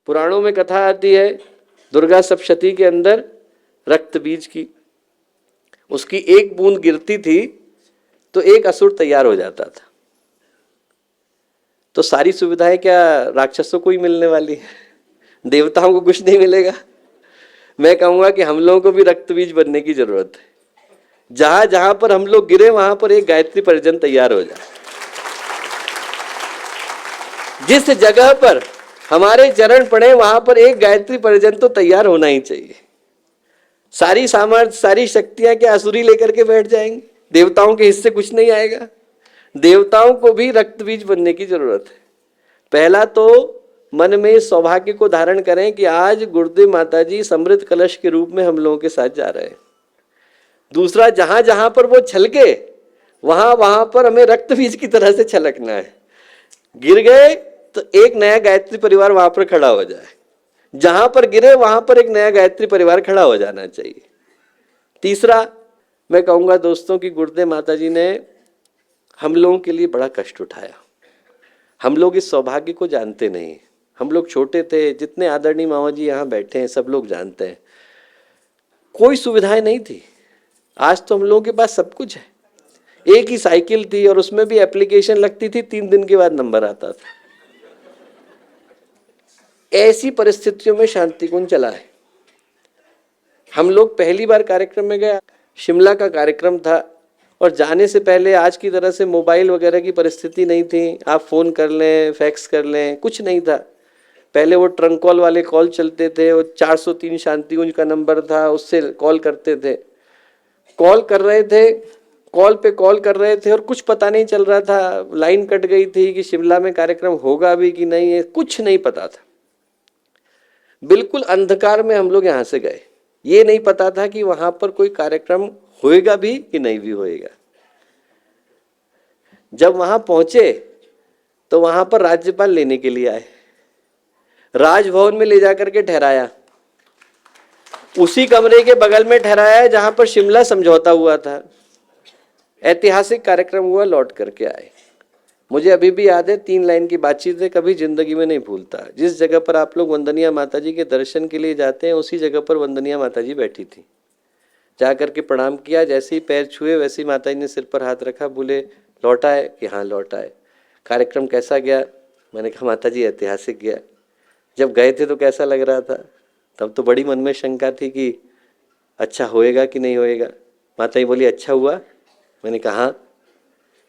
पुराणों में कथा आती है दुर्गा सप्तशती के अंदर रक्त बीज की, उसकी एक बूंद गिरती थी तो एक असुर तैयार हो जाता था। तो सारी सुविधाएं क्या राक्षसों को ही मिलने वाली है? देवताओं को कुछ नहीं मिलेगा? मैं कहूंगा कि हम लोगों को भी रक्त बीज बनने की जरूरत है। जहां जहां पर हम लोग गिरे वहां पर एक गायत्री परिजन तैयार हो जाए। जिस जगह पर हमारे चरण पड़े वहां पर एक गायत्री परिजन तो तैयार होना ही चाहिए। सारी सामर्थ्य सारी शक्तियां क्या असुरी लेकर के बैठ जाएंगे? देवताओं के हिस्से कुछ नहीं आएगा। देवताओं को भी रक्त बीज बनने की जरूरत है। पहला तो मन में सौभाग्य को धारण करें कि आज गुरुदेव माता जी समृद्ध कलश के रूप में हम लोगों के साथ जा रहे हैं। दूसरा, जहां जहां पर वो छलके वहां वहां पर हमें रक्त बीज की तरह से छलकना है। गिर गए तो एक नया गायत्री परिवार वहां पर खड़ा हो जाए। जहां पर गिरे वहां पर एक नया गायत्री परिवार खड़ा हो जाना चाहिए। तीसरा, मैं कहूंगा दोस्तों कि गुरुदेव माता जी ने हम लोगों के लिए बड़ा कष्ट उठाया। हम लोग इस सौभाग्य को जानते नहीं। हम लोग छोटे थे, जितने आदरणीय मामा जी यहाँ बैठे हैं सब लोग जानते हैं, कोई सुविधाएं नहीं थी। आज तो हम लोगों के पास सब कुछ है। एक ही साइकिल थी और उसमें भी एप्लीकेशन लगती थी, 3 दिन के बाद नंबर आता था। ऐसी परिस्थितियों में शांति कुंज चला है। हम लोग पहली बार कार्यक्रम में गए, शिमला का कार्यक्रम था और जाने से पहले आज की तरह से मोबाइल वगैरह की परिस्थिति नहीं थी। आप फोन कर लें, फैक्स कर लें, कुछ नहीं था। पहले वो ट्रंक कॉल वाले कॉल चलते थे, वो 403 शांति कुंज का नंबर था, उससे कॉल करते थे। कॉल कर रहे थे, कॉल पे कॉल कर रहे थे और कुछ पता नहीं चल रहा था। लाइन कट गई थी कि शिमला में कार्यक्रम होगा भी कि नहीं है, कुछ नहीं पता था। बिल्कुल अंधकार में हम लोग यहाँ से गए। ये नहीं पता था कि वहां पर कोई कार्यक्रम होएगा भी कि नहीं भी होएगा। जब वहां पहुंचे तो वहां पर राज्यपाल लेने के लिए आए। राजभवन में ले जाकर के ठहराया, उसी कमरे के बगल में ठहराया जहां पर शिमला समझौता हुआ था। ऐतिहासिक कार्यक्रम हुआ, लौट करके आए। मुझे अभी भी याद है, 3 लाइन की बातचीत है, कभी जिंदगी में नहीं भूलता। जिस जगह पर आप लोग वंदनीय माता जी के दर्शन के लिए जाते हैं उसी जगह पर वंदनीय माता जी बैठी थी। जाकर के प्रणाम किया, जैसे ही पैर छुए वैसे ही माता जी ने सिर पर हाथ रखा, बोले लौटा है कि हाँ लौटा है। कार्यक्रम कैसा गया? मैंने कहा माता जी ऐतिहासिक गया। जब गए थे तो कैसा लग रहा था? तब तो बड़ी मन में शंका थी कि अच्छा होएगा कि नहीं होएगा। माता जी बोली अच्छा हुआ? मैंने कहा हाँ।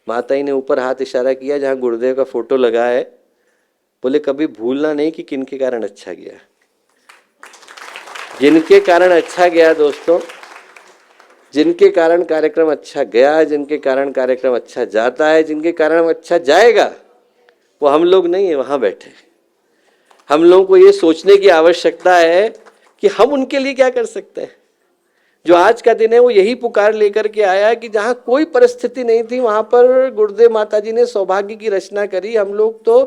माता जी ने ऊपर हाथ इशारा किया जहाँ गुरुदेव का फोटो लगा है, बोले कभी भूलना नहीं कि किनके कारण अच्छा गया। जिनके कारण अच्छा गया दोस्तों, जिनके कारण कार्यक्रम अच्छा गया, जिनके कारण कार्यक्रम अच्छा जाता है, जिनके कारण अच्छा जाएगा, वो हम लोग नहीं है वहां बैठे। हम लोगों को ये सोचने की आवश्यकता है कि हम उनके लिए क्या कर सकते हैं। जो आज का दिन है वो यही पुकार लेकर के आया कि जहां कोई परिस्थिति नहीं थी वहां पर गुरुदेव माता जी ने सौभाग्य की रचना करी। हम लोग तो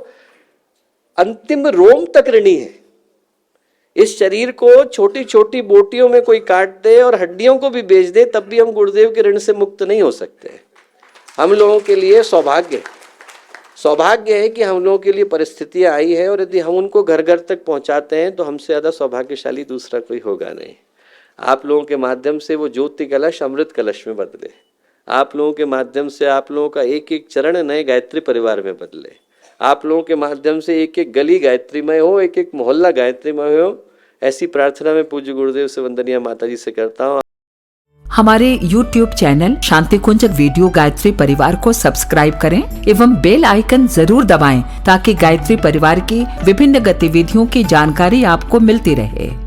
अंतिम रोम तक ऋणी है। इस शरीर को छोटी छोटी बोटियों में कोई काट दे और हड्डियों को भी बेच दे तब भी हम गुरुदेव के ऋण से मुक्त नहीं हो सकते। हम लोगों के लिए सौभाग्य है कि हम लोगों के लिए परिस्थितियां आई है और यदि हम उनको घर घर तक पहुंचाते हैं तो हमसे ज्यादा सौभाग्यशाली दूसरा कोई होगा नहीं। आप लोगों के माध्यम से वो ज्योति कलश अमृत कलश में बदले। आप लोगों के माध्यम से आप लोगों का एक एक चरण नए गायत्री परिवार में बदले। आप लोगों के माध्यम से एक एक गली गायत्रीमय हो, एक एक मोहल्ला गायत्रीमय हो। ऐसी प्रार्थना मैं पूज्य गुरुदेव से वंदनीय माता जी से करता हूँ। हमारे YouTube चैनल शांति कुंज वीडियो गायत्री परिवार को सब्सक्राइब करें एवं बेल आइकन जरूर दबाएं ताकि गायत्री परिवार की विभिन्न गतिविधियों की जानकारी आपको मिलती रहे।